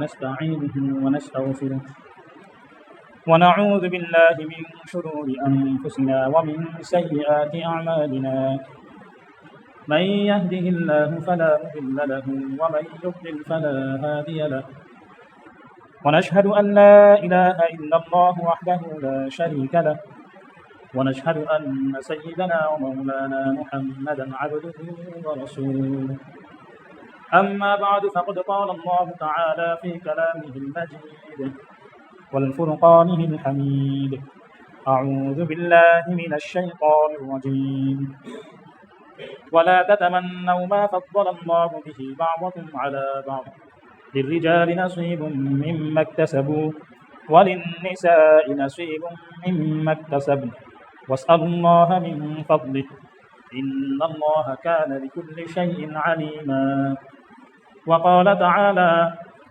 ونستعينه ونستغفره ونعوذ بالله من شرور أنفسنا ومن سيئات أعمالنا من يهده الله فلا مضل له ومن يضلل فلا هادي له ونشهد أن لا إله إلا الله وحده لا شريك له ونشهد أن سيدنا ومولانا محمدا عبده ورسوله أما بعد فقد قال الله تعالى في كلامه المجيد والفرقانه الحميد أعوذ بالله من الشيطان الرجيم ولا تتمنوا ما فضل الله به بعضكم على بعض للرجال نصيب مما اكتسبوا وللنساء نصيب مما اكتسبن واسألوا الله من فضله إن الله كان بكل شيء عليما وقال تعالى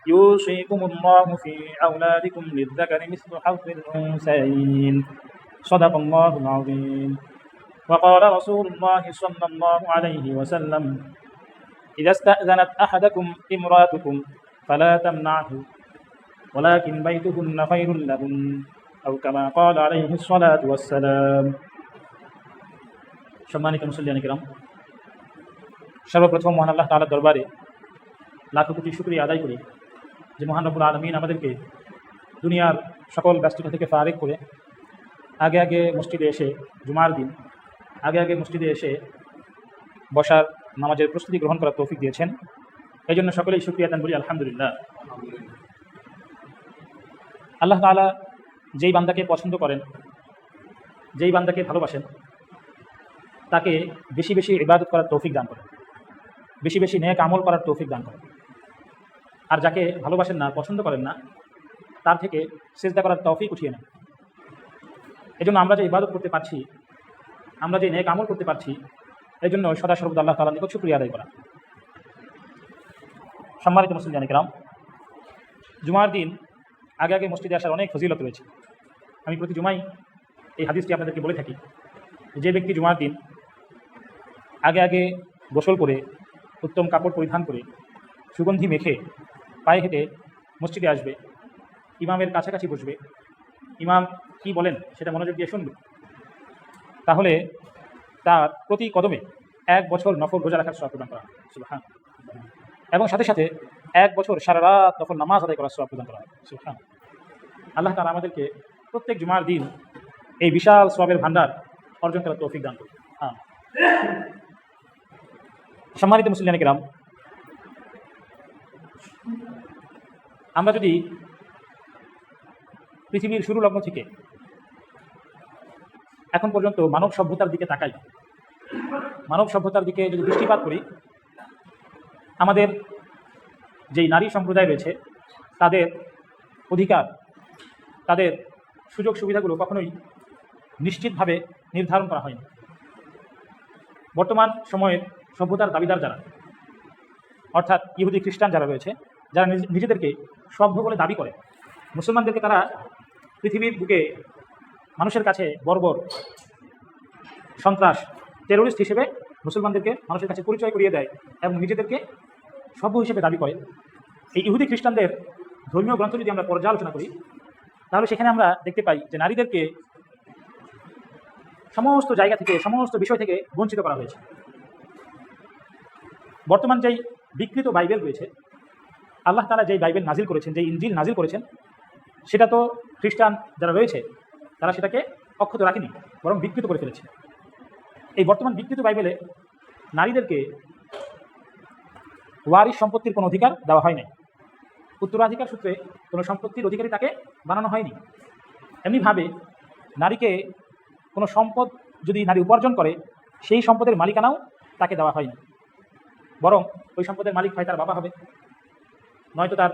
يوصيكم الله في أولادكم للذكر مثل حظ الأنثيين صدق الله العظيم وقال رسول الله صلى الله عليه وسلم إذا استأذنت أحدكم امرأتكم فلا تمنعه ولكن بيتهن خير لهن أو كما قال عليه الصلاة والسلام সম্মানিত মুসল্লিয়ান কিরাম, সর্বপ্রথম মহান আল্লাহ তাআলার দরবারে লাখো কোটি শুকরিয়া আদায় করি যে মহান রব্বুল আলামিন আমাদেরকে দুনিয়ার সকল ব্যস্ততা থেকে ফারেক করে আগে আগে মসজিদে এসে জুমার দিন আগে মসজিদে এসে বসার নামাজের প্রস্তুতি গ্রহণ করার তৌফিক দিয়েছেন। এই জন্য সকলেই শুকরিয়া আদান বলি আলহামদুলিল্লাহ। আল্লাহ তাআলা যেই বান্দাকে পছন্দ করেন, যেই বান্দাকে ভালোবাসেন, তাকে বেশি বেশি ইবাদত করার তৌফিক দান করেন, বেশি বেশি নেক আমল করার তৌফিক দান করেন। আর যাকে ভালোবাসেন না, পছন্দ করেন না, তার থেকে সিজদা করার তৌফিক উঠিয়ে নেন। এই জন্য আমরা যে ইবাদত করতে পারছি, আমরা যে নেক আমল করতে পারছি, এই জন্য সদা সর্বদা আল্লাহ তাআলার নিকট শুকরিয়া আদায় করা। সম্মানিত মুসলিম কিরাম, জুমার দিন আগে আগে মসজিদে আসার অনেক ফজিলত রয়েছে। আমি প্রতি জুমাই এই হাদিসটি আপনাদেরকে বলে থাকি, যে ব্যক্তি জুমার দিন আগে আগে গোসল করে উত্তম কাপড় পরিধান করে সুগন্ধি মেখে পায়ে হেঁটে মসজিদে আসবে, ইমামের কাছাকাছি বসবে, ইমাম কি বলেন সেটা মনোযোগ দিয়ে শুনবে, তাহলে তার প্রতি কদমে 1 বছর নফল রোজা রাখার সওয়াব প্রদান করা হয়। সুবহান। এবং সাথে সাথে 1 বছর সারা রাত নফল নামাজ আদায় করার সওয়াব প্রদান করা হয়। সুবহান। আল্লাহ তাআলা আমাদেরকে প্রত্যেক জুমার দিন এই বিশাল সওয়াবের ভান্ডার অর্জন করার তৌফিক দান করুন। সম্মানিত মুসলিম কিরাম, আমরা যদি পৃথিবীর শুরু লগ্ন থেকে এখন পর্যন্ত মানব সভ্যতার দিকে তাকাই, মানব সভ্যতার দিকে যদি দৃষ্টিপাত করি, আমাদের যেই নারী সম্প্রদায় রয়েছে তাদের অধিকার, তাদের সুযোগ সুবিধাগুলো কখনোই নিশ্চিতভাবে নির্ধারণ করা হয়নি। বর্তমান সময়ের সভ্যতার দাবিদার যারা, অর্থাৎ ইহুদি খ্রিস্টান যারা রয়েছে, যারা নিজেদেরকে সভ্য বলে দাবি করে, মুসলমানদেরকে তারা পৃথিবীর বুকে মানুষের কাছে বর্বর, সন্ত্রাস, টেরোরিস্ট হিসেবে মুসলমানদেরকে মানুষের কাছে পরিচয় করিয়ে দেয় এবং নিজেদেরকে সভ্য হিসেবে দাবি করে। এই ইহুদি খ্রিস্টানদের ধর্মীয় গ্রন্থ যদি আমরা পর্যালোচনা করি, তাহলে সেখানে আমরা দেখতে পাই যে নারীদেরকে সমস্ত জায়গা থেকে, সমস্ত বিষয় থেকে বঞ্চিত করা হয়েছে। বর্তমান যেই বিকৃত বাইবেল রয়েছে, আল্লাহ তাআলা যেই বাইবেল নাজিল করেছেন, যেই ইনজিল নাজিল করেছেন, সেটা তো খ্রিস্টান যারা রয়েছে তারা সেটাকে অক্ষত রাখেনি, বরং বিকৃত করে ফেলেছে। এই বর্তমান বিকৃত বাইবেলে নারীদেরকে ওয়ারিশ সম্পত্তির কোনো অধিকার দেওয়া হয় নাই, উত্তরাধিকার সূত্রে কোনো সম্পত্তির অধিকারী তাকে বানানো হয়নি। এমনিভাবে নারীকে কোনো সম্পদ যদি নারী উপার্জন করে, সেই সম্পদের মালিকানাও তাকে দেওয়া হয়নি, বরং ওই সম্পদের মালিক হয় তার বাবা হবে, নয়তো তার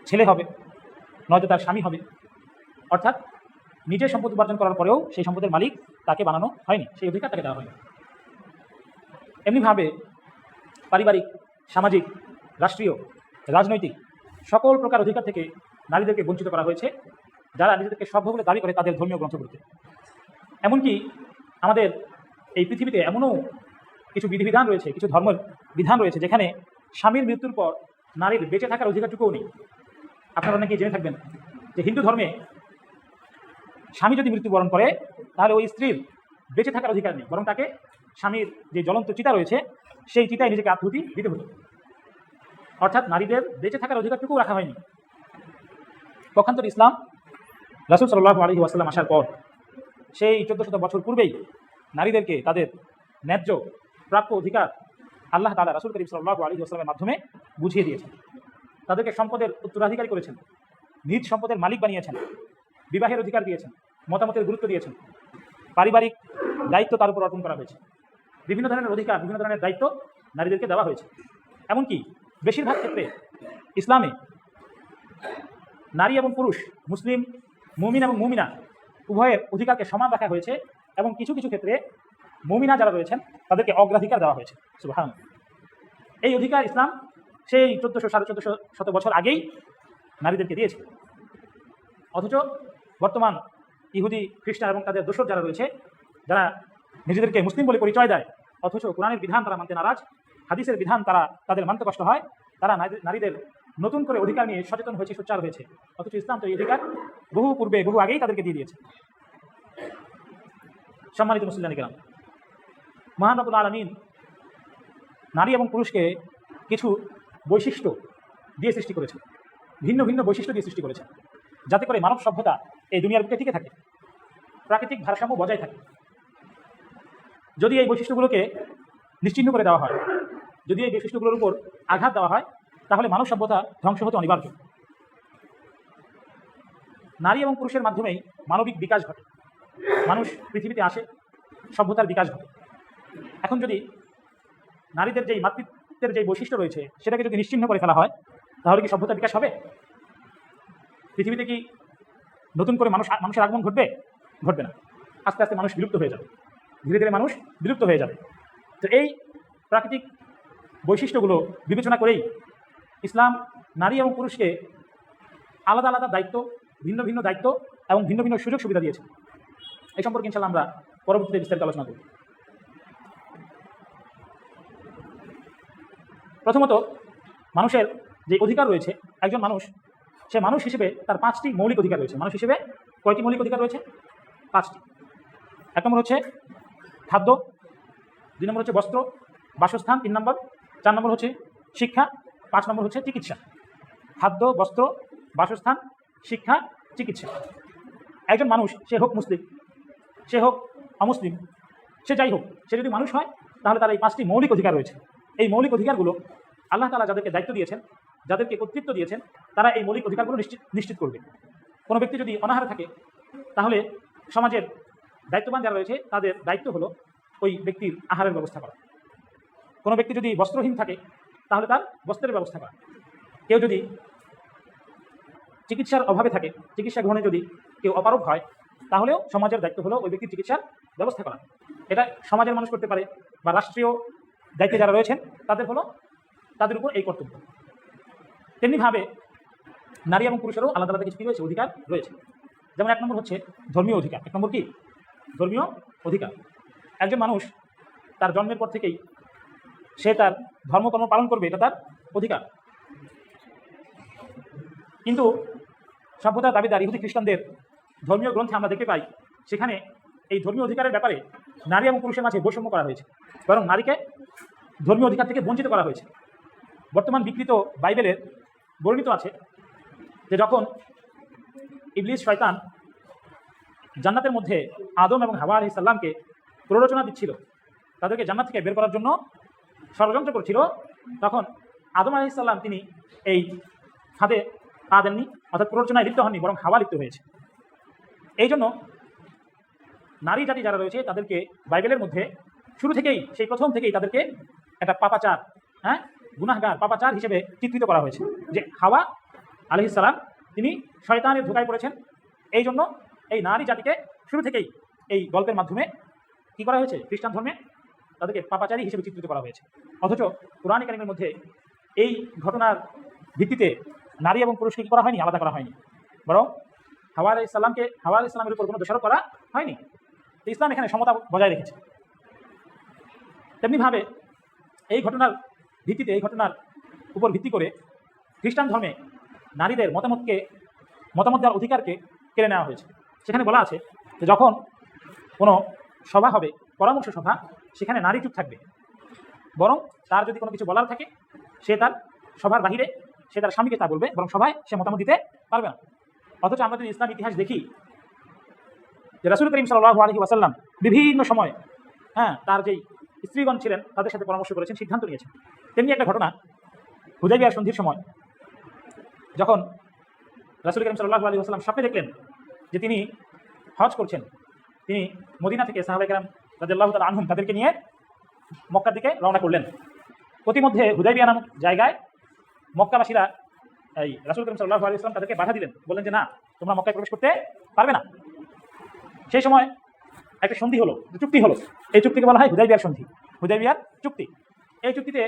ছেলে হবে, নয়তো তার স্বামী হবে। অর্থাৎ নিজের সম্পদ উপার্জন করার পরেও সেই সম্পদের মালিক তাকে বানানো হয়নি, সেই অধিকার তাকে দেওয়া হয়নি। এমনিভাবে পারিবারিক, সামাজিক, রাষ্ট্রীয়, রাজনৈতিক সকল প্রকার অধিকার থেকে নারীদেরকে বঞ্চিত করা হয়েছে, যারা নিজেদেরকে সভ্য বলে দাবি করে তাদের ধর্মীয় গ্রন্থগুলোতে। এমনকি আমাদের এই পৃথিবীতে এমনও কিছু বিধিবিধান রয়েছে, কিছু ধর্মের বিধান রয়েছে, যেখানে স্বামীর মৃত্যুর পর নারীর বেঁচে থাকার অধিকারটুকুও নেই। আপনারা অনেকেই জেনে থাকবেন যে হিন্দু ধর্মে স্বামী যদি মৃত্যুবরণ করে তাহলে ওই স্ত্রীর বেঁচে থাকার অধিকার নেই, বরং তাকে স্বামীর যে জ্বলন্ত চিতা রয়েছে সেই চিতায় নিজেকে আত্মহুতি দিতে হতো। অর্থাৎ নারীদের বেঁচে থাকার অধিকারটুকু রাখা হয়নি। পক্ষান্তর ইসলাম রাসূল সাল্লাল্লাহু আলাইহি ওয়াসাল্লাম আসার পর সেই 1400 বছর পূর্বেই নারীদেরকে তাদের ন্যায্য প্রাপ্য অধিকার আল্লাহ তাআলা রাসূল করিম সাল্লাল্লাহু আলাইহি ওয়াসাল্লামের মাধ্যমে বুঝিয়ে দিয়েছেন। তাদেরকে সম্পদের উত্তরাধিকারী করেছেন, নিজ সম্পদের মালিক বানিয়েছেন, বিবাহের অধিকার দিয়েছেন, মতামতের গুরুত্ব দিয়েছেন, পারিবারিক দায়িত্ব তার উপর অর্পণ করা হয়েছে। বিভিন্ন ধরনের অধিকার, বিভিন্ন ধরনের দায়িত্ব নারীদেরকে দেওয়া হয়েছে। এমনকি বেশিরভাগ ক্ষেত্রে ইসলামে নারী এবং পুরুষ, মুসলিম মুমিন এবং মুমিনা উভয়ের অধিকারকে সমান রাখা হয়েছে এবং কিছু কিছু ক্ষেত্রে মুমিনা যারা রয়েছেন তাদেরকে অগ্রাধিকার দেওয়া হয়েছে। সুবহানাল্লাহ। এই অধিকার ইসলাম সেই 1400-1450 বছর আগেই নারীদেরকে দিয়েছে। অথচ বর্তমান ইহুদি, খ্রিস্টান এবং তাদের দোসর যারা রয়েছে, যারা নিজেদেরকে মুসলিম বলে পরিচয় দেয় অথচ কোরআনের বিধান তারা মানতে নারাজ, হাদিসের বিধান তাদের মানতে কষ্ট হয়, তারা নারীদের নতুন করে অধিকার নিয়ে সচেতন হয়েছে, সোচ্চার হয়েছে। অথচ ইসলাম তো এই অধিকার বহু পূর্বে, বহু আগেই তাদেরকে দিয়ে দিয়েছে। সম্মানিত মুসলিম কেরাম, মহান রব্বুল আলামিন নারী এবং পুরুষকে কিছু বৈশিষ্ট্য দিয়ে সৃষ্টি করেছেন, ভিন্ন ভিন্ন বৈশিষ্ট্য দিয়ে সৃষ্টি করেছেন, যাতে করে মানব সভ্যতা এই দুনিয়ার বুকে টিকে থাকে, প্রাকৃতিক ভারসাম্য বজায় থাকে। যদি এই বৈশিষ্ট্যগুলোকে নিশ্চিহ্ন করে দেওয়া হয়, যদি এই বৈশিষ্ট্যগুলোর উপর আঘাত দেওয়া হয়, তাহলে মানব সভ্যতা ধ্বংস হতে অনিবার্য। নারী এবং পুরুষের মাধ্যমেই মানবিক বিকাশ ঘটে, মানুষ পৃথিবীতে আসে, সভ্যতার বিকাশ ঘটে। এখন যদি নারীদের যেই মাতৃত্বের যে বৈশিষ্ট্য রয়েছে সেটাকে যদি নিশ্চিহ্ন করে ফেলা হয়, তাহলে কি সভ্যতার বিকাশ হবে? পৃথিবীতে কি নতুন করে মানুষের আগমন ঘটবে? ঘটবে না। আস্তে আস্তে মানুষ বিলুপ্ত হয়ে যাবে, ধীরে ধীরে মানুষ বিলুপ্ত হয়ে যাবে। তো এই প্রাকৃতিক বৈশিষ্ট্যগুলো বিবেচনা করেই ইসলাম নারী এবং পুরুষকে আলাদা আলাদা দায়িত্ব, ভিন্ন ভিন্ন দায়িত্ব এবং ভিন্ন ভিন্ন সুযোগ সুবিধা দিয়েছে। এই সম্পর্কে ইনশাআল্লাহ আমরা পরবর্তীতে বিস্তারিত আলোচনা করব। প্রথমত, মানুষের যে অধিকার রয়েছে, একজন মানুষ, সে মানুষ হিসেবে তার 5টি মৌলিক অধিকার রয়েছে। মানুষ হিসেবে কয়টি মৌলিক অধিকার রয়েছে? 5টি। 1 নম্বর হচ্ছে খাদ্য, 2 নম্বর হচ্ছে বস্ত্র, বাসস্থান, 3 নম্বর, 4 নম্বর হচ্ছে শিক্ষা, 5 নম্বর হচ্ছে চিকিৎসা। খাদ্য, বস্ত্র, বাসস্থান, শিক্ষা, চিকিৎসা। একজন মানুষ, সে হোক মুসলিম, সে হোক অমুসলিম, সে যাই হোক, সে যদি মানুষ হয় তাহলে তার এই 5টি মৌলিক অধিকার রয়েছে। এই মৌলিক অধিকারগুলো আল্লাহ তাআলা যাদেরকে দায়িত্ব দিয়েছেন, যাদেরকে কর্তৃত্ব দিয়েছেন, তারা এই মৌলিক অধিকারগুলো নিশ্চিত করবে। কোনো ব্যক্তি যদি অনাহারে থাকে তাহলে সমাজের দায়িত্ববান যারা রয়েছে তাদের দায়িত্ব হলো ওই ব্যক্তির আহারের ব্যবস্থা করা। কোনো ব্যক্তি যদি বস্ত্রহীন থাকে তাহলে তার বস্ত্রের ব্যবস্থা করা। কেউ যদি চিকিৎসার অভাবে থাকে, চিকিৎসা গ্রহণে যদি কেউ অপারগ হয়, তাহলেও সমাজের দায়িত্ব হলো ওই ব্যক্তির চিকিৎসার ব্যবস্থা করা। এটা সমাজের মানুষ করতে পারে, বা রাষ্ট্রীয় দায়িত্বে যারা রয়েছেন তাদের উপর এই কর্তব্য। তেমনিভাবে নারী এবং পুরুষেরও আলাদা আলাদা কিছু কী রয়েছে? অধিকার রয়েছে। যেমন 1 নম্বর হচ্ছে ধর্মীয় অধিকার। 1 নম্বর কি? ধর্মীয় অধিকার। একজন মানুষ তার জন্মের পর থেকেই সে তার ধর্মকর্ম পালন করবে, এটা তার অধিকার। কিন্তু সভ্যতার দাবিদার ইহুদি খ্রিস্টানদের ধর্মীয় গ্রন্থে আমরা দেখতে পাই, সেখানে এই ধর্মীয় অধিকারের ব্যাপারে নারী এবং পুরুষের মাঝে বৈষম্য করা হয়েছে, বরং নারীকে ধর্মীয় অধিকার থেকে বঞ্চিত করা হয়েছে। বর্তমান বিকৃত বাইবেলের বর্ণিত আছে যে যখন ইবলিস শয়তান জান্নাতের মধ্যে আদম এবং হাওয়া আলাইহিস সালামকে প্ররোচনা দিচ্ছিল, তাদেরকে জান্নাত থেকে বের করার জন্য ষড়যন্ত্র করছিল, তখন আদম আলাইহিস সালাম তিনি এই ফাঁদে পা দেননি, অর্থাৎ প্ররোচনায় লিপ্ত হননি, বরং হাওয়া লিপ্ত হয়েছে। এই জন্য নারী জাতি যারা রয়েছে তাদেরকে বাইবেলের মধ্যে শুরু থেকেই, সেই প্রথম থেকেই তাদেরকে একটা পাপাচার, গুনাহগার, পাপাচার হিসেবে চিত্রিত করা হয়েছে। যে হাওয়া আলাইহিস সালাম তিনি শয়তানের ধোঁকায় পড়েছেন, এই জন্য এই নারী জাতিকে শুরু থেকেই এই গল্পের মাধ্যমে কি করা হয়েছে? খ্রিস্টান ধর্মে তাদেরকে পাপাচারী হিসেবে চিত্রিত করা হয়েছে। অথচ কুরআন কারীমের মধ্যে এই ঘটনার ভিত্তিতে নারী এবং পুরুষকে কি করা হয়নি? আলাদা করা হয়নি, বরং হাওয়া আলাইহিস সালামের উপর কোনো দোষারোপ করা হয়নি। ইসলাম এখানে সমতা বজায় রেখেছে। তেমনিভাবে এই ঘটনার ভিত্তিতে, এই ঘটনার উপর ভিত্তি করে খ্রিস্টান ধর্মে নারীদের মতামত দেওয়ার অধিকারকে কেড়ে নেওয়া হয়েছে। সেখানে বলা আছে যে যখন কোনো সভা হবে, পরামর্শ সভা, সেখানে নারী চুপ থাকবে, বরং তার যদি কোনো কিছু বলার থাকে সে তার সভার বাহিরে সে তার স্বামীকে তা বলবে, বরং সভায় সে মতামত দিতে পারবে না। অথচ আমরা যদি ইসলাম ইতিহাস দেখি যে রাসূল করিম সাল্লাল্লাহু আলাইহি ওয়াসাল্লাম বিভিন্ন সময় তার যেই স্ত্রীগণ ছিলেন তাদের সাথে পরামর্শ করেছেন, সিদ্ধান্ত নিয়েছেন। তেমনি একটা ঘটনা হুদাইবিয়ার সন্ধির সময়, যখন রাসূল করিম সাল্লাল্লাহু আলাইহি ওয়াসাল্লাম স্বপ্নে দেখলেন যে তিনি হজ করছেন, তিনি মদিনা থেকে সাহাবায়ে কেরাম রাদিয়াল্লাহু তাআলা আনহুম তাদেরকে নিয়ে মক্কার দিকে রওনা করলেন। প্রতিমধ্যে হুদাইবিয়া নামক জায়গায় মক্কাবাসীরা এই রাসূল করিম সাল্লাল্লাহু আলাইহি ওয়াসাল্লাম তাদেরকে বাধা দিলেন, বললেন যে না, তোমরা মক্কায় প্রবেশ করতে পারবে না। সেই সময় একটা সন্ধি হলো, চুক্তি হলো। এই চুক্তিকে বলা হয় হুদাইবিয়ার সন্ধি, হুদাইবিয়ার চুক্তি। এই চুক্তিতে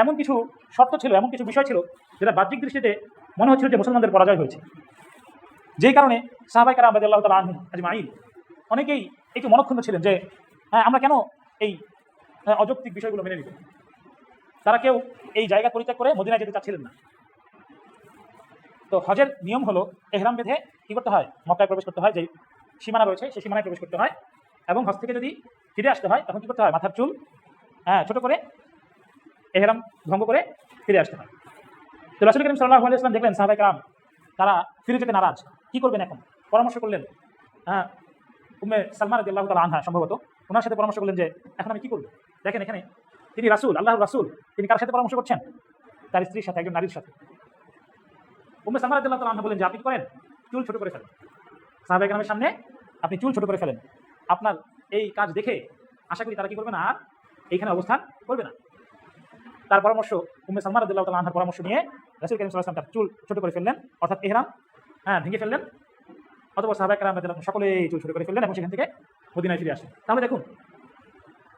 এমন কিছু শর্ত ছিল, এমন কিছু বিষয় ছিল যেটা বাহ্যিক দৃষ্টিতে মনে হচ্ছিল যে মুসলমানদের পরাজয় হয়েছে। যেই কারণে সাহাবায়ে কেরাম রাদিয়াল্লাহু তাআলা আনহুম আজমাইন অনেকেই একটু মনক্ষুণ্ণ ছিলেন যে আমরা কেন এই অযৌক্তিক বিষয়গুলো মেনে নিব। তারা কেউ এই জায়গা পরিত্যাগ করে মদিনায় যেতে চাচ্ছিলেন না। তো হজের নিয়ম হলো এহরাম বেঁধে কী করতে হয়, মক্কায় প্রবেশ করতে হয়, যে সীমানা রয়েছে সেই সীমানায় প্রবেশ করতে হয়, এবং হজ থেকে যদি ফিরে আসতে হয় তখন কী করতে হয়, মাথার চুল ছোট করে এহরাম ভঙ্গ করে ফিরে আসতে হয়। তো রাসূল করিম সাল্লাল্লাহু আলাইহি ওয়াসাল্লাম দেখলেন সাহাবায়ে কেরাম তারা ফিরে যেতে নারাজ, কী করবেন এখন, পরামর্শ করলেন। উম্মে সালমা রাদিয়াল্লাহু তাআলা আনহা সম্ভবত ওনার সাথে পরামর্শ করলেন যে এখন আমি কী করব। দেখেন এখানে তিনি রাসূল, আল্লাহর রাসূল, তিনি কার সাথে পরামর্শ করছেন, তার স্ত্রীর সাথে, একজন নারীর সাথে। উম্মে সালমা রাদিয়াল্লাহু তাআলা আনহা বলেন যে আপনি কি করেন, চুল ছোট করে ফেলেন, সাহাবায়ে কেরামের সামনে আপনি চুল ছোট করে ফেলেন। আপনার এই কাজ দেখে আশা করি তারা কি করবে না, আর এইখানে অবস্থান করবে না। তার পরামর্শ, উম্মে সালমা রাদিয়াল্লাহু তাআলা আনহার পরামর্শ নিয়ে রাসূল করিম সাল্লাল্লাহু আলাইহি ওয়াসাল্লাম তার চুল ছোট করে ফেললেন, অর্থাৎ ইহরাম ভেঙে ফেললেন। অথবা সাহাবায়ে কেরাম রাদিয়াল্লাহু সকলেই চুল ছোট করে ফেললেন এবং সেখান থেকে মদিনায় ফিরে আসলেন। তাহলে দেখুন,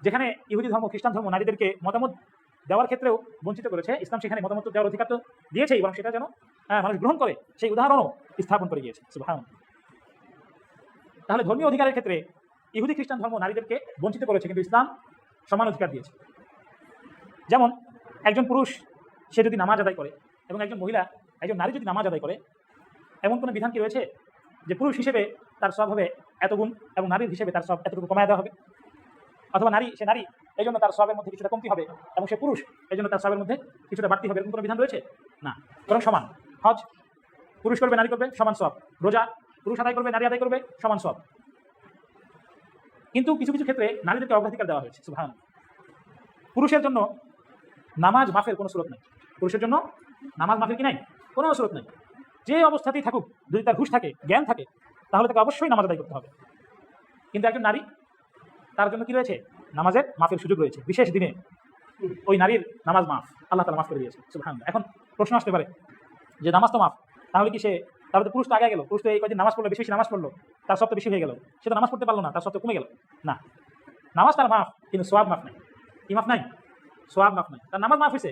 যেখানে ইহুদি ধর্ম, খ্রিস্টান ধর্ম নারীদেরকে মতামত দেওয়ার ক্ষেত্রেও বঞ্চিত করেছে, ইসলাম সেখানে মতামত দেওয়ার অধিকার তো দিয়েছেই, এবং সেটা যেন মানুষ গ্রহণ করে সেই উদাহরণও স্থাপন করে গিয়েছে। সুবহানাল্লাহ। তাহলে ধর্মীয় অধিকারের ক্ষেত্রে ইহুদি খ্রিস্টান ধর্ম নারীদেরকে বঞ্চিত করেছে, কিন্তু ইসলাম সমান অধিকার দিয়েছে। যেমন একজন পুরুষ সে যদি নামাজ আদায় করে, এবং একজন মহিলা, একজন নারী যদি নামাজ আদায় করে, এমন কোনো বিধান কি রয়েছে যে পুরুষ হিসেবে তার সব হবে এত গুণ এবং নারীর হিসেবে তার সব এতটুকু কমায় দেওয়া হবে? অথবা সে নারী এই জন্য তার সবের মধ্যে কিছুটা কমতি হবে, এবং সে পুরুষ এই জন্য তার সবের মধ্যে কিছুটা বাড়তি হবে, এরকম কোনো বিধান রয়েছে? না, বরং সমান। হজ পুরুষ করবে, নারী করবে, সমান সব। রোজা পুরুষ আদায় করবে, নারী আদায় করবে, সমান সব। কিন্তু কিছু কিছু ক্ষেত্রে নারীদেরকে অগ্রাধিকার দেওয়া হয়েছে। সুবহানাল্লাহ। পুরুষের জন্য নামাজ মাফের কোনো সুরত নেই, পুরুষের জন্য নামাজ মাফের কি নাই, কোনো সুরত নেই। যে অবস্থাতেই থাকুক, যদি তার হুঁশ থাকে, জ্ঞান থাকে, তাহলে তাকে অবশ্যই নামাজ আদায় করতে হবে। কিন্তু একজন নারী, তার জন্য কি রয়েছে, নামাজের মাফের সুযোগ রয়েছে। বিশেষ দিনে ওই নারীর নামাজ মাফ, আল্লাহ তাআলা মাফ করে দিয়েছে। সুবহানাল্লাহ। এখন প্রশ্ন আসতে পারে যে নামাজ তো মাফ, তাহলে কি তাহলে তো পুরুষ তো আগে গেল, পুরুষ তো এই কয়েকদিন নামাজ পড়লো, বেশি বেশি নামাজ পড়লো, তার সব তো বেশি হয়ে গেল, সে তো নামাজ পড়তে পারলো না, তার সব তো কমে গেল। না, নামাজ তার মাফ, কিন্তু সোয়াব মাফ নাই। কি মাফ নাই? সোয়াব মাফ নাই। তার নামাজ মাফ হয়েছে,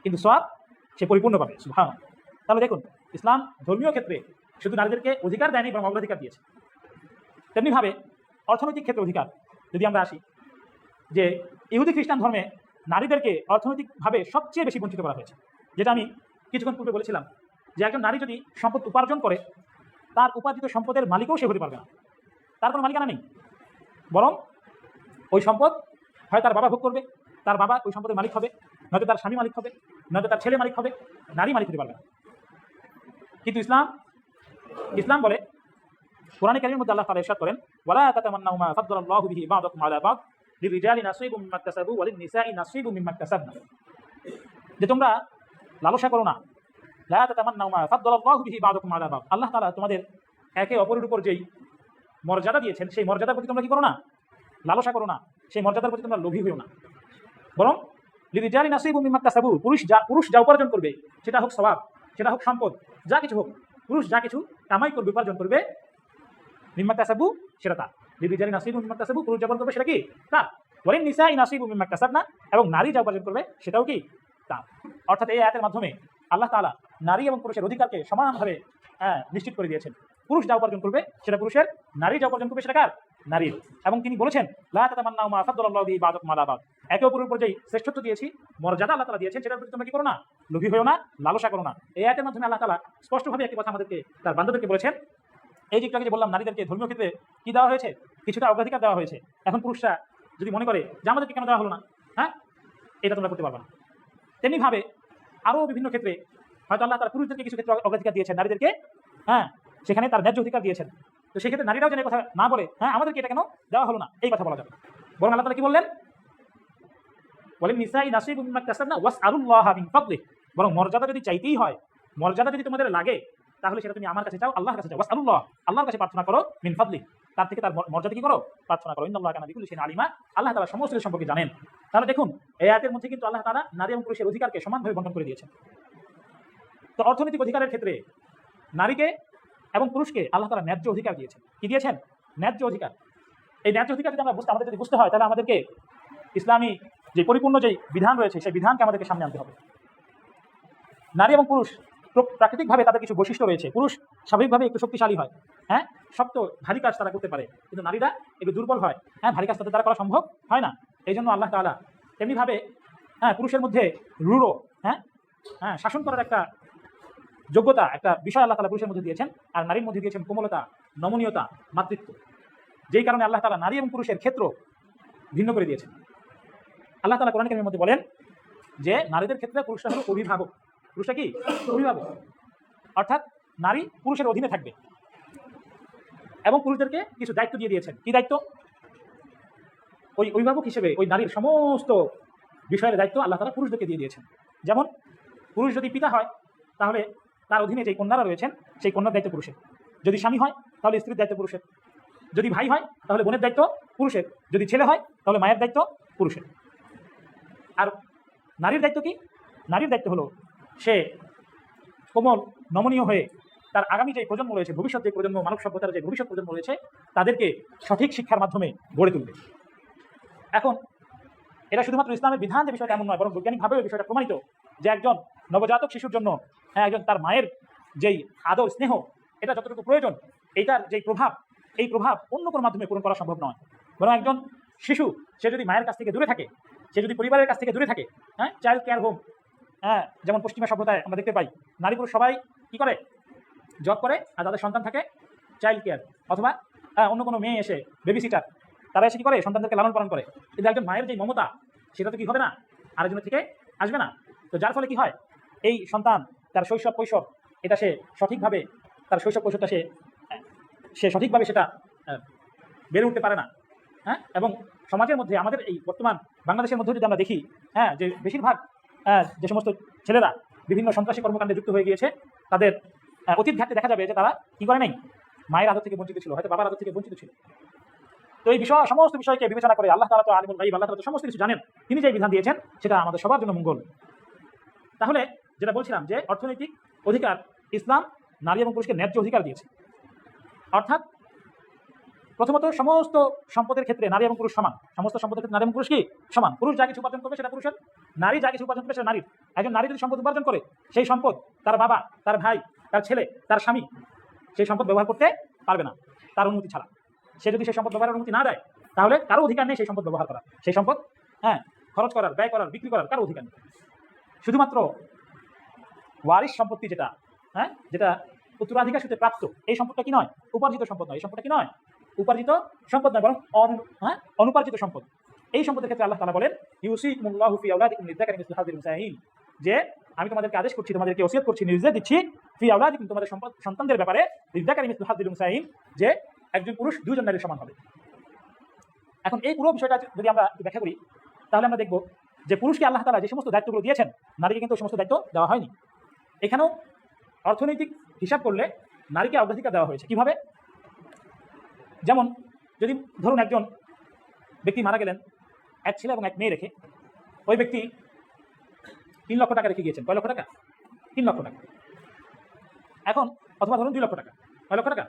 কিন্তু সোয়াব সে পরিপূর্ণ পাবে। সুবহানাল্লাহ। তাহলে দেখুন, ইসলাম ধর্মীয় ক্ষেত্রে শুধু নারীদেরকে অধিকার দেয়নি, বরং অগ্রাধিকার দিয়েছে। তেমনিভাবে অর্থনৈতিক ক্ষেত্রে অধিকার যদি আমরা আসি, যে ইহুদি খ্রিস্টান ধর্মে নারীদেরকে অর্থনৈতিকভাবে সবচেয়ে বেশি বঞ্চিত করা হয়েছে। যেটা আমি কিছুক্ষণ পূর্বে বলেছিলাম, যে একজন নারী যদি সম্পদ উপার্জন করে, তার উপার্জিত সম্পদের মালিকও সে হতে পারবে না, তার কোনো মালিকানা নেই। বরং ওই সম্পদ হয় তার বাবা ভোগ করবে, তার বাবা ওই সম্পদের মালিক হবে, নয়তো তার স্বামী মালিক হবে, নয়তো তার ছেলে মালিক হবে, নারী মালিক হতে পারবে না। কিন্তু ইসলাম বলে, কোরআনে কারীমের মধ্যে আল্লাহ তাআলা ইরশাদ করেন, ওয়ালা তাতামান্নাউ মা ফাদ্দালাল্লাহু বিহি বা'দাকুম আলা বা'দ লিররিজালি নাসীবুম মিম্মা ইকতাসাবু ওয়া লিন-নিসাই নাসীবুম মিম্মা ইকতাসাবনা, যে তোমরা লালসা করো না। লা তাতামান্নাউ মা ফাদ্দালাল্লাহু বিহি বা'দাকুম আলা বা'দ, আল্লাহ তাআলা তোমাদের একে অপরের উপর যেই মর্যাদা দিয়েছেন, সেই মর্যাদার প্রতি তোমরা কি করো না, লালসা করো না, সেই মর্যাদার প্রতি তোমরা লোভী হইও না। বরং লিররিজালি নাসীবুম মিম্মা ইকতাসাবু, পুরুষ যা উপার্জন করবে, সেটা হোক সওয়াব, সেটা হোক সম্পদ, যা কিছু হোক, পুরুষ যা কিছু কামাই করবে, উপার্জন করবে, মিম্মা ইকতাসাবু, সেটা তার। লিররিজালি নাসীবুম মিম্মা ইকতাসাবু, পুরুষ যা উপার্জন করবে সেটা কি তার। ওয়া লিন-নিসাই নাসীবুম মিম্মা ইকতাসাবনা, এবং নারী যা উপার্জন করবে সেটাও কি তার। অর্থাৎ এই আয়াতের মাধ্যমে আল্লাহ তাআলা নারী এবং পুরুষের অধিকারকে সমানভাবে নিশ্চিত করে দিয়েছেন। পুরুষ যা উপার্জন করবে সেটা পুরুষের, নারী যা উপার্জন করবে সেটা কার, নারীর। এবং তিনি বলেছেন লা তাতামান্নাউ মা ফাদ্দালাল্লাহু বিহি বা'দাকুম আলা বা'দ, একে অপরের উপর যেই শ্রেষ্ঠত্ব দিয়েছি, মর্যাদা আল্লাহ তাআলা দিয়েছেন, সেটার প্রতি তোমরা কি করো না, লোভী হয়েও না, লালসা করো না। এই আয়াতের মাধ্যমে আল্লাহ তাআলা স্পষ্টভাবে একটি কথা আমাদেরকে, তার বান্দাদেরকে বলেছেন। এই যে একটু আগে যে বললাম, নারীদেরকে ধর্মীয় ক্ষেত্রে কি দেওয়া হয়েছে, কিছুটা অগ্রাধিকার দেওয়া হয়েছে। এখন পুরুষরা যদি মনে করে যে আমাদেরকে কেন দেওয়া হলো না, হ্যাঁ, এটা তোমরা করতে পারবে না। তেমনিভাবে আরও বিভিন্ন ক্ষেত্রে হয়তো আল্লাহ তার পুরুষদেরকে কিছু ক্ষেত্রে অগ্রাধিকার দিয়েছেন, নারীদেরকে, হ্যাঁ, সেখানে তার ন্যায্য অধিকার দিয়েছেন। তো সেক্ষেত্রে নারীরাও যেন কথা না বলে, হ্যাঁ, আমাদেরকে এটা কেন দেওয়া হলো না, এই কথা বলা যাবে। বরং আল্লাহ তাআলা কি বললেন, বলেন নিসাই নাসিবুম মিম্মা কাসাবনা ওয়াসআলুল্লাহা মিন ফাদলিহি, বরং মর্যাদা যদি চাইতেই হয়, মর্যাদা যদি তোমাদের লাগে, তাহলে সেটা তুমি আমার কাছে চাও, আল্লাহর কাছে চাও। ওয়াসআলুল্লাহ, আল্লাহর কাছে প্রার্থনা করো, মিন ফাদলিহি, তার থেকে তার মর্যাদা কি করো, প্রার্থনা করো। ইন্নাল্লাহা কানা বিকুল্লি শাইইন আলিমা, আল্লাহ তাআলা সমস্ত কিছু সম্পর্কে জানেন। তাহলে দেখুন, এই আয়াতের মধ্যে কিন্তু আল্লাহ তাআলা নারী এবং পুরুষের অধিকারকে সমানভাবে বণ্টন করে দিয়েছেন। তো অর্থনৈতিক অধিকারের ক্ষেত্রে নারীকে এবং পুরুষকে আল্লাহ তাআলা ন্যায্য অধিকার দিয়েছেন। কি দিয়েছেন? ন্যায্য অধিকার। এই ন্যায্য অধিকার যদি আমরা আমাদের যদি বুঝতে হয়, তাহলে আমাদেরকে ইসলামী যে পরিপূর্ণ যেই বিধান রয়েছে, সেই বিধানকে আমাদেরকে সামনে আনতে হবে। নারী এবং পুরুষ প্রাকৃতিকভাবে তাদের কিছু বৈশিষ্ট্য রয়েছে। পুরুষ স্বাভাবিকভাবে একটু শক্তিশালী হয়, হ্যাঁ, শক্ত ভারী কাজ তারা করতে পারে, কিন্তু নারীরা একটু দুর্বল হয়, হ্যাঁ, ভারী কাজ তাদের দ্বারা করা সম্ভব হয় না। এই জন্য আল্লাহ তাআলা তেমনিভাবে, হ্যাঁ, পুরুষের মধ্যে রূঢ়, হ্যাঁ হ্যাঁ শাসন করার একটা যোগ্যতা, একটা বিষয় আল্লাহ তাআলা পুরুষের মধ্যে দিয়েছেন, আর নারীর মধ্যে দিয়েছেন কোমলতা, নমনীয়তা, মাতৃত্ব। যেই কারণে আল্লাহ তাআলা নারী এবং পুরুষের ক্ষেত্র ভিন্ন করে দিয়েছেন। আল্লাহ তাআলা কোরআন কারীমের মধ্যে বলেন যে নারীদের ক্ষেত্রে পুরুষরা হলো অভিভাবক। পুরুষরা কি? অভিভাবক। অর্থাৎ নারী পুরুষের অধীনে থাকবে এবং পুরুষদেরকে কিছু দায়িত্ব দিয়ে দিয়েছেন। কি দায়িত্ব? ওই অভিভাবক হিসেবে ওই নারীর সমস্ত বিষয়ের দায়িত্ব আল্লাহ তাআলা পুরুষদেরকে দিয়ে দিয়েছেন। যেমন পুরুষ যদি পিতা হয়, তাহলে তার অধীনে যে কন্যারা রয়েছেন, সেই কন্যার দায়িত্ব পুরুষের। যদি স্বামী হয়, তাহলে স্ত্রীর দায়িত্ব পুরুষের। যদি ভাই হয়, তাহলে বোনের দায়িত্ব পুরুষের। যদি ছেলে হয়, তাহলে মায়ের দায়িত্ব পুরুষের। আর নারীর দায়িত্ব কি? নারীর দায়িত্ব হলো সে কোমল, নমনীয় হয়ে তার আগামী যে প্রজন্ম রয়েছে, ভবিষ্যৎ যে প্রজন্ম, মানব সভ্যতার যে ভবিষ্যৎ প্রজন্ম রয়েছে, তাদেরকে সঠিক শিক্ষার মাধ্যমে গড়ে তুলবে। এখন এটা শুধুমাত্র ইসলামের বিধান যে বিষয়টা এমন নয়, বরং বৈজ্ঞানিকভাবেও বিষয়টা প্রমাণিত যে একজন নবজাতক শিশুর জন্য, হ্যাঁ, একজন তার মায়ের যেই আদর, স্নেহ, এটা যতটুকু প্রয়োজন, এইটার যেই প্রভাব, এই প্রভাব অন্য কোনো মাধ্যমে পূরণ করা সম্ভব নয়। বরং একজন শিশু, সে যদি মায়ের কাছ থেকে দূরে থাকে, সে যদি পরিবারের কাছ থেকে দূরে থাকে, হ্যাঁ, চাইল্ড কেয়ার হোম, হ্যাঁ, যেমন পশ্চিমা সভ্যতায় আমরা দেখতে পাই, নারী পুরুষ সবাই কি করে, জব করে, আর তাদের সন্তান থাকে চাইল্ড কেয়ার, অথবা অন্য কোনো মেয়ে এসে বেবি সিটার, তারা এসে কি করে, সন্তানদেরকে লালন পালন করে। কিন্তু একজন মায়ের যে মমতা, সেটা তো কি হবে না, আরেকজনের থেকে আসবে না। তো যার ফলে কি হয়, এই সন্তান তার শৈশব কৈশোর, এটা সে সঠিকভাবে, তার শৈশব কৈশোরটা সে সঠিকভাবে সেটা বেড়ে উঠতে পারে না, হ্যাঁ। এবং সমাজের মধ্যে আমাদের এই বর্তমান বাংলাদেশের মধ্যে যদি আমরা দেখি, হ্যাঁ, যে বেশিরভাগ যে সমস্ত ছেলেরা বিভিন্ন সন্ত্রাসী কর্মকাণ্ডে যুক্ত হয়ে গিয়েছে, তাদের অতীত ঘাটতে দেখা যাবে যে তারা কি করে নাই, মায়ের আদর থেকে বঞ্চিত ছিল, হয়তো বাবার আদর থেকে বঞ্চিত ছিল। তো এই বিষয়, সমস্ত বিষয়কে বিবেচনা করে আল্লাহ তাআলা তো আলিমুল গায়ব, আল্লাহ তাআলা তো সমস্ত কিছু জানেন, তিনি যে বিধান দিয়েছেন সেটা আমাদের সবার জন্য মঙ্গল। তাহলে যেটা বলছিলাম যে অর্থনৈতিক অধিকার ইসলাম নারী এবং পুরুষকে ন্যায্য অধিকার দিয়েছে। অর্থাৎ প্রথমত সমস্ত সম্পদের ক্ষেত্রে নারী এবং পুরুষ সমান। সমস্ত সম্পদের ক্ষেত্রে নারী এবং পুরুষ কি সমান। পুরুষ যা কিছু উপার্জন করবে সেটা পুরুষের, নারী যা কিছু উপার্জন করবে সেটা নারীর। একজন নারী যদি সম্পদ উপার্জন করে, সেই সম্পদ তার বাবা, তার ভাই, তার ছেলে, তার স্বামী সেই সম্পদ ব্যবহার করতে পারবে না তার অনুমতি ছাড়া। সে যদি সেই সম্পদ ব্যবহারের অনুমতি না দেয়, তাহলে কারো অধিকার নেই সেই সম্পদ ব্যবহার করার, সেই সম্পদ, হ্যাঁ, খরচ করার, ব্যয় করার, বিক্রি করার কারো অধিকার নেই। শুধুমাত্র ওয়ারিশ সম্পত্তি যেটা, হ্যাঁ, যেটা উত্তরাধিকার সূত্রে প্রাপ্ত, এই সম্পদটা কি নয়, উপার্জিত সম্পদ নয়। এই সম্পদটা কি নয়, উপার্জিত সম্পদ নয়, বরং অনুপার্জিত সম্পদ। এই সম্পদের ক্ষেত্রে আল্লাহ তাআলা বলেন ইউসিকুমুল্লাহু ফি আওলাদিকুম লিযাকারি মিসলু হাযিল উনসায়াইন, যে আমি তোমাদেরকে আদেশ করছি, তোমাদেরকে ওসিয়ত করছি, নির্দেশ দিচ্ছি, ফি আওলাদিকুম, তোমাদের সন্তানদের ব্যাপারে, লিযাকারি মিসলু হাযিল উনসায়াইন, যে একজন পুরুষ দুইজন নারীর সমান হবে। এখন এই পুরো বিষয়টা যদি আমরা ব্যাখ্যা করি, তাহলে আমরা দেখব যে পুরুষকে আল্লাহ তাআলা যে সমস্ত দায়িত্বগুলো দিয়েছেন, নারীকে কিন্তু সমস্ত দায়িত্ব দেওয়া হয়নি। এখানেও অর্থনৈতিক হিসাব করলে নারীকে অগ্রাধিকার দেওয়া হয়েছে। কিভাবে? যেমন যদি ধরুন একজন ব্যক্তি মারা গেলেন এক ছেলে এবং এক মেয়ে রেখে, ওই ব্যক্তি 3 লক্ষ টাকা রেখে গিয়েছেন। কয় লক্ষ টাকা? 3 লক্ষ টাকা। এখন অথবা ধরুন 2 লক্ষ টাকা। কয় লক্ষ টাকা?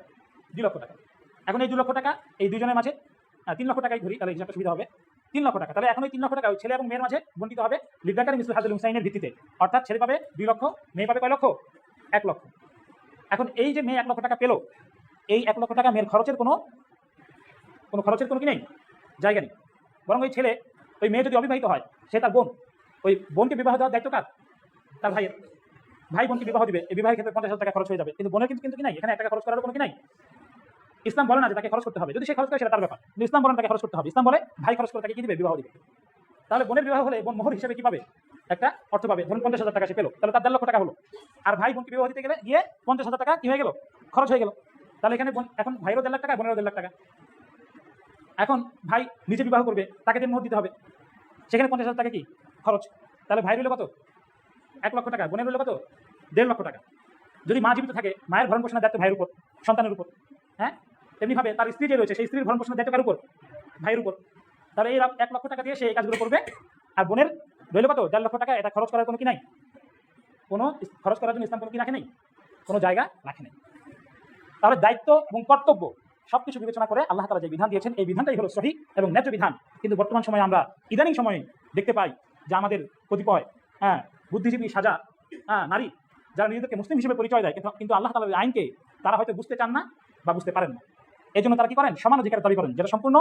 2 লক্ষ টাকা। এখন এই 2 লক্ষ টাকা এই দুজনের মাঝে, 3 লক্ষ টাকাই ধরি, তাহলে হিসাবটা সুবিধা হবে। 3 লক্ষ টাকা, তাহলে এখন ওই 3 লক্ষ টাকা ওই ছেলে এবং মেয়ের মাঝে বণ্টিত হবে লিযাকারি মিসলু হাযিল উনসায়াইনের ভিত্তিতে। অর্থাৎ ছেলে পাবে 2 লক্ষ, মেয়ে পাবে কয় লক্ষ? 1 লক্ষ। এখন এই যে মেয়ে 1 লক্ষ টাকা পেল, এই 1 লক্ষ টাকা মেয়ের খরচের কোনো কোনো খরচের কোনো কি নেই, জায়গা নেই। বরং ওই ছেলে, ওই মেয়ে যদি অবিবাহিত হয়, সে তার বোন, ওই বোনকে বিবাহ দেওয়ার দায়িত্ব কার? তার ভাইয়ের। ভাই বোনকে বিবাহ দিবে, এই বিবাহের ক্ষেত্রে 50,000 টাকা খরচ হয়ে যাবে, কিন্তু বোনের কিন্তু কি নাই, এখানে 1 টাকা খরচ করার কোনো কি নাই। ইসলাম বলে না যে তাকে খরচ করতে হবে, যদি সে খরচ করে সেটা তার ব্যাপার, কিন্তু ইসলাম বলে না তাকে খরচ করতে হবে। ইসলাম বলে ভাই খরচ করে তাকে কি দিবে? বিবাহ দিবে। তাহলে বোনের বিবাহ হলে বোন মোহর হিসেবে কি পাবে? একটা অর্থ পাবে। ধরুন 50,000 টাকা সে পেলো, তাহলে তার 1.5 লক্ষ টাকা হলো। আর ভাই বোনকে বিবাহ দিতে গেলে গিয়ে 50,000 টাকা কি হয়ে গেল? খরচ হয়ে গেল। তাহলে এখানে এখন ভাইয়েরও 1.5 লাখ টাকা, বোনেরও 1.5 লাখ টাকা। এখন ভাই নিজে বিবাহ করবে, তাকে দিয়ে মোহর দিতে হবে, সেখানে 50,000 টাকা কি খরচ। তাহলে ভাই রইল কত? 1 লক্ষ টাকা। বোনের রইল কত? 1.5 লক্ষ টাকা। যদি মা জীবিত থাকে, মায়ের ভরণ পোষণের দায়িত্ব ভাইয়ের উপর, সন্তানের উপর। হ্যাঁ, তেমনিভাবে তার স্ত্রী যে রয়েছে, সেই স্ত্রীর ভরণ পোষণের দায়িত্ব কার উপর? ভাইয়ের উপর। তাহলে এই 1 লক্ষ টাকা দিয়ে সে এই কাজগুলো করবে। আর বোনের রইল কত? 1.5 লক্ষ টাকা। এটা খরচ করার কোনো কি নাই, কোনো খরচ করার জন্য ইসলাম কোনো কি রাখে নাই, কোনো জায়গা রাখে নাই। তাহলে দায়িত্ব এবং কর্তব্য সবকিছু বিবেচনা করে আল্লাহ তাআলা যে বিধান দিয়েছেন, এই বিধানটাই হলো সহিহ এবং ন্যায্য বিধান। কিন্তু বর্তমান সময়ে আমরা ইদানিং সময়ে দেখতে পাই যে আমাদের কতিপয় বুদ্ধিজীবী সাজা নারী, যারা নিজেদেরকে মুসলিম হিসেবে পরিচয় দেয়, কিন্তু আল্লাহ তাআলার আইনকে তারা হয়তো বুঝতে চান না বা বুঝতে পারেন না। এই জন্য তারা কি করেন? সমান অধিকার দাবি করেন, যেটা সম্পূর্ণ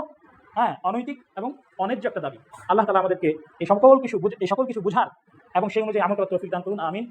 অনৈতিক এবং অন্যায্য একটা দাবি। আল্লাহ তাআলা আমাদেরকে এই সকল কিছু বুঝার এবং সেই অনুযায়ী আমল করার তৌফিক দান করুন। আমিন।